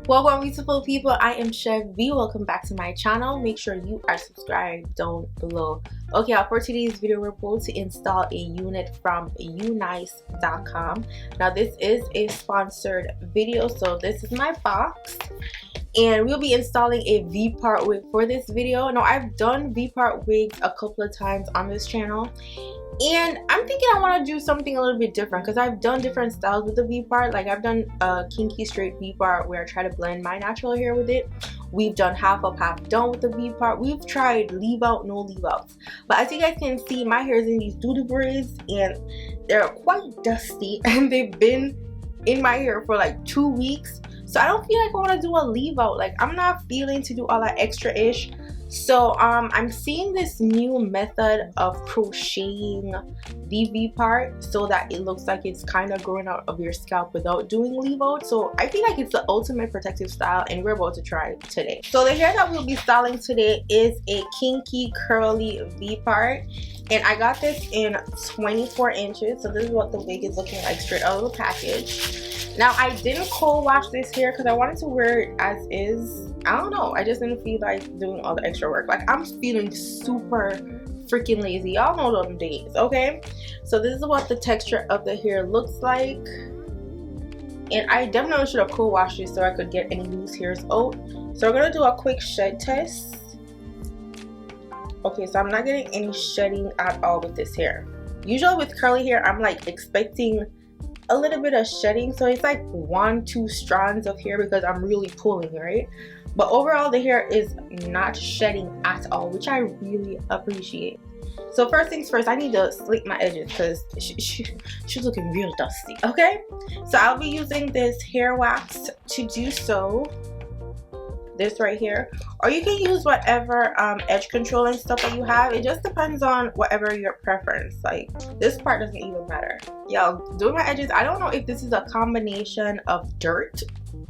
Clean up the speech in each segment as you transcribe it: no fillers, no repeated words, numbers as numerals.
Welcome, beautiful people. I am Chev. Welcome back to my channel. Make sure you are subscribed down below. Okay, for today's video, we're going to install a unit from UNice.com. Now, this is a sponsored video, so this is my box. And we'll be installing a V-part wig for this video. Now, I've done V-part wigs a couple of times on this channel. And I'm thinking I want to do something a little bit different because I've done different styles with the V-part. Like I've done a kinky straight V-part where I try to blend my natural hair with it. We've done half up, half down with the V-part. We've tried leave out, no leave outs. But as you guys can see, my hair is in these doodle braids and they're quite dusty and they've been in my hair for like 2 weeks. So I don't feel like I want to do a leave out. Like I'm not feeling to do all that extra-ish. So I'm seeing this new method of crocheting the V-part so that it looks like it's kind of growing out of your scalp without doing leave out. So I feel like it's the ultimate protective style and we're about to try it today. So the hair that we'll be styling today is a kinky curly V-part. And I got this in 24 inches. So this is what the wig is looking like straight out of the package. Now, I didn't co-wash this hair because I wanted to wear it as is. I don't know. I just didn't feel like doing all the extra work. Like, I'm feeling super freaking lazy. Y'all know them days, okay? So this is what the texture of the hair looks like. And I definitely should have co-washed it so I could get any loose hairs out. So we're going to do a quick shed test. Okay, so I'm not getting any shedding at all with this hair. Usually with curly hair, I'm like expecting a little bit of shedding, so it's like 1-2 strands of hair because I'm really pulling, right? But overall the hair is not shedding at all, which I really appreciate. So first things first, I need to slick my edges because she's looking real dusty. Okay, so I'll be using this hair wax to do so. This right here, or you can use whatever edge control and stuff that you have. It just depends on whatever your preference. Like this part doesn't even matter. Yo, doing my edges, I don't know if this is a combination of dirt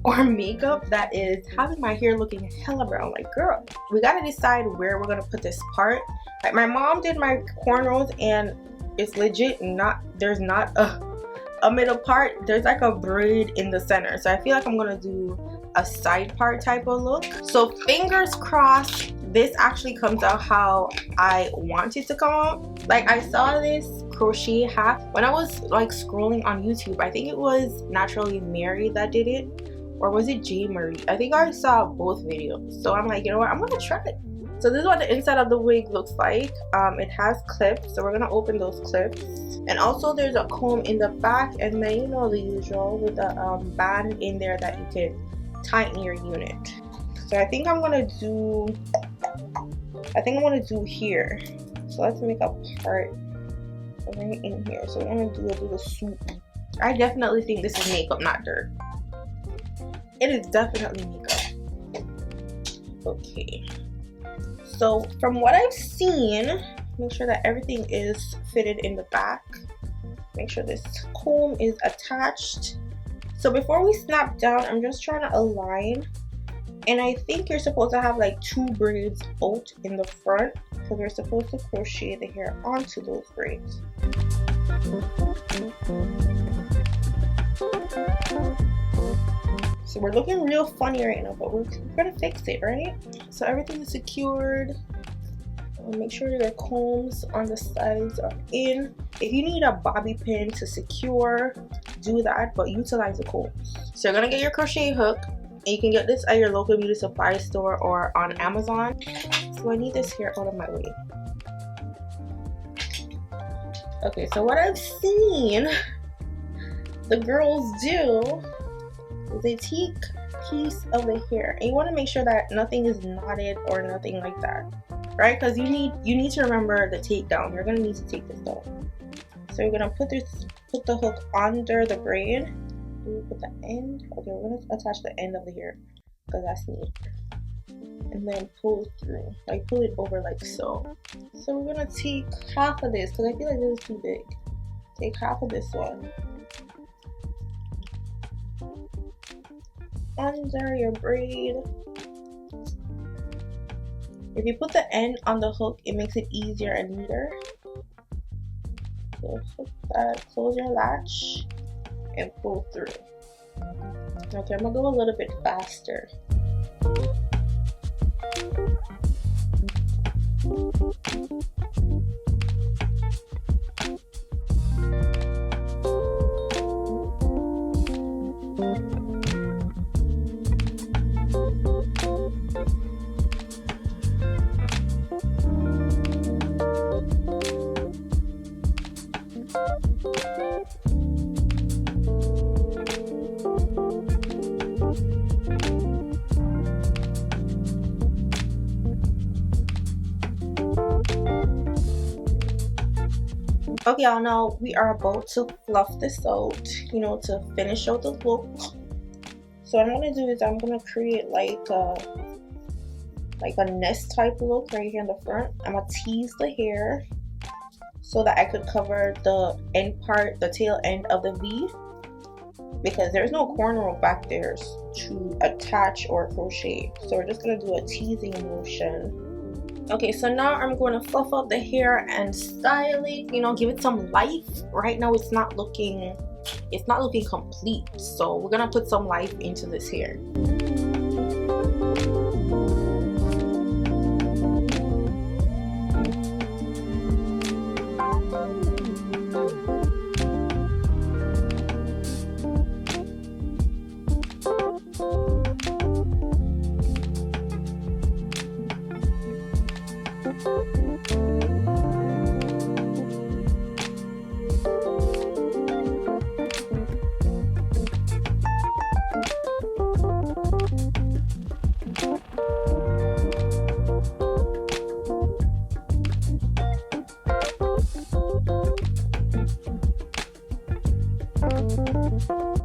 or makeup that is having my hair looking hella brown. Like girl, we gotta decide where we're gonna put this part. Like my mom did my cornrows and it's legit not, there's not a middle part, there's like a braid in the center. So I feel like I'm gonna do a side part type of look. So fingers crossed this actually comes out how I want it to come out. Like I saw this crochet half when I was like scrolling on YouTube. I think it was Naturally Mary that did it, or was it J Marie? I think I saw both videos. So I'm like, you know what, I'm gonna try it. So this is what the inside of the wig looks like. It has clips, so we're gonna open those clips. And also there's a comb in the back, and then you know the usual with a band in there that you can tighten your unit. So I think I'm gonna do here. So let's make a part right in here. So we're gonna do a little swoop. I definitely think this is makeup, not dirt. It is definitely makeup. Okay. So from what I've seen, make sure that everything is fitted in the back. Make sure this comb is attached. So before we snap down, I'm just trying to align. And I think you're supposed to have like 2 braids out in the front because we're supposed to crochet the hair onto those braids. So we're looking real funny right now, but we're gonna fix it, right? So everything is secured. Make sure your combs on the sides are in. If you need a bobby pin to secure, do that, but utilize the combs. So you're gonna get your crochet hook, and you can get this at your local beauty supply store or on Amazon. So I need this hair out of my way. Okay, so what I've seen the girls do is they take a piece of the hair, and you want to make sure that nothing is knotted or nothing like that, right? Because you need to remember the takedown. You're gonna need to take this down. So you're gonna put the hook under the braid. Put the end. Okay, we're gonna attach the end of the hair because that's neat. And then pull through, like pull it over like so. So we're gonna take half of this because I feel like this is too big. Take half of this one under your braid. If you put the end on the hook, it makes it easier and neater. So hook that, close your latch, and pull through. Okay, I'm gonna go a little bit faster. Okay, y'all, now we are about to fluff this out, you know, to finish out the look. So what I'm gonna do is I'm gonna create like a nest type look right here in the front. I'm gonna tease the hair so that I could cover the end part, the tail end of the V, because there's no cornrow back there to attach or crochet. So we're just gonna do a teasing motion. Okay, so now I'm going to fluff out the hair and style it, you know, give it some life. Right now it's not looking complete, so we're gonna put some life into this hair.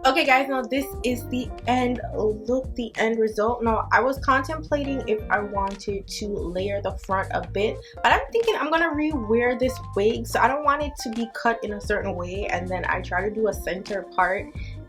Okay guys, now this is the end look, the end result. Now I was contemplating if I wanted to layer the front a bit, but I'm thinking I'm gonna re-wear this wig, so I don't want it to be cut in a certain way and then I try to do a center part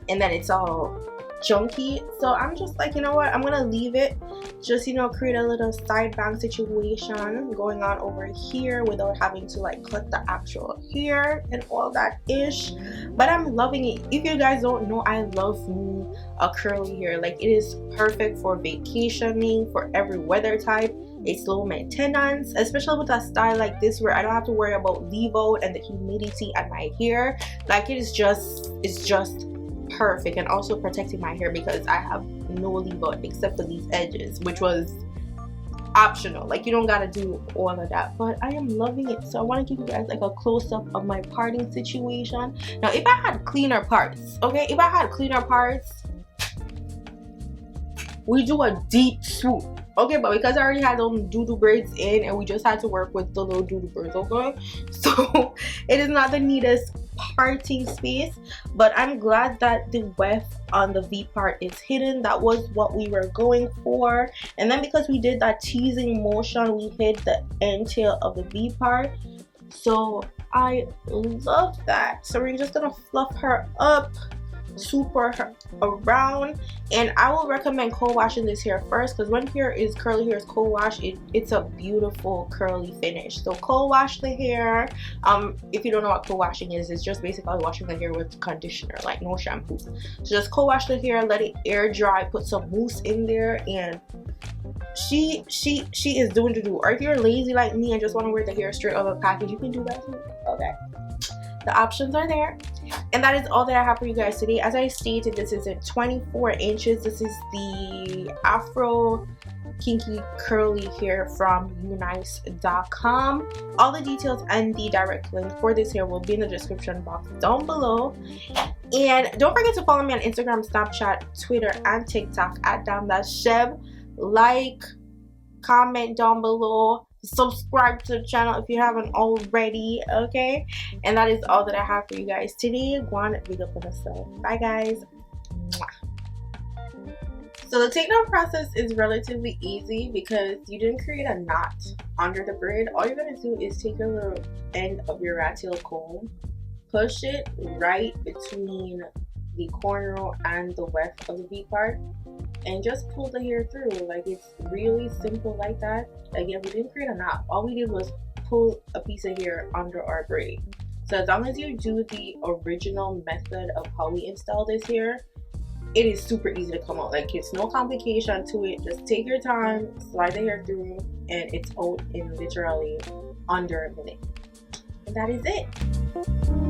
and then it's all junky. So I'm just like, you know what, I'm gonna leave it, just, you know, create a little side bang situation going on over here without having to like cut the actual hair and all that ish. But I'm loving it. If you guys don't know, I love me a curly hair. Like, it is perfect for vacationing, for every weather type. It's low maintenance, especially with a style like this where I don't have to worry about leave out and the humidity at my hair. Like, it's just perfect. And also protecting my hair because I have no leave out except for these edges, which was optional. Like, you don't gotta do all of that, but I am loving it. So I want to give you guys like a close-up of my parting situation. Now if I had cleaner parts, okay, if I had cleaner parts, we do a deep swoop, okay, but because I already had those doo-doo braids in and we just had to work with the little doo-doo braids, okay, so it is not the neatest parting space, but I'm glad that the weft on the V part is hidden. That was what we were going for. And then because we did that teasing motion, we hid the end tail of the V part, so I love that. So we're just gonna fluff her up, super her around, and I will recommend co-washing this hair first, because when hair is curly hair is co-wash, it's a beautiful curly finish. So co-wash the hair. If you don't know what co-washing is, it's just basically washing the hair with conditioner, like no shampoo. So just co-wash the hair, let it air dry, put some mousse in there, and she is doing to do. Or if you're lazy like me and just want to wear the hair straight out of the package, you can do that too. Okay, the options are there. And that is all that I have for you guys today. As I stated, this is in 24 inches. This is the Afro Kinky Curly Hair from UNice.com. All the details and the direct link for this hair will be in the description box down below. And don't forget to follow me on Instagram, Snapchat, Twitter, and TikTok at Chev. Like, comment down below, subscribe to the channel if you haven't already, okay? And that is all that I have for you guys today. GWAN, big up on yourself. Bye guys. So the takedown process is relatively easy because you didn't create a knot under the braid. All you're gonna do is take your little end of your rat tail comb, push it right between the cornrow and the weft of the V part, and just pull the hair through. Like, it's really simple like that. Again, we didn't create a knot. All we did was pull a piece of hair under our braid. So as long as you do the original method of how we install this hair, it is super easy to come out. Like, it's no complication to it. Just take your time, slide the hair through, and it's out in literally under a minute. And that is it.